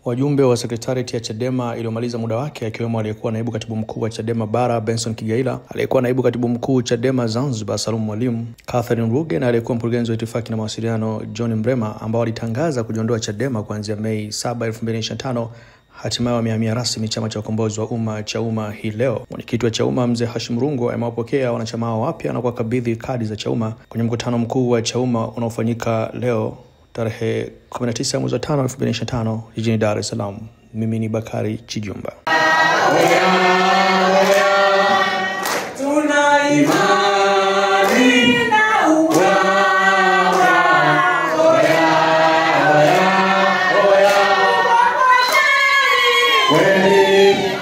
Wajumbe wa sekretarieti ya Chadema iliyomaliza muda wake akiwemo aliyekuwa naibu katibu mkuu wa Chadema Bara Benson Kigaila, aliyekuwa naibu katibu mkuu Chadema Zanzibar Salum Mwalimu, Catherine Ruge na aliyekuwa mkurugenzi wa itifaki na mawasiliano John Mrema, ambao walitangaza kujiondoa Chadema kuanzia Mei 7, 2025, hatimaye wamehamia rasmi chama cha ukombozi wa umma Chauma hii leo. Mwenyekiti wa Chauma Mzee Hashim Rungwe amewapokea wanachama hao wapya na kuwakabidhi kadi za Chauma kwenye mkutano mkuu wa Chauma unaofanyika leo tarehe 19 mwezi wa 5, 2025 jijini Dar es Salaam. Mimi ni Bakari Chijumba. Tuna imani na uwawa. Wageni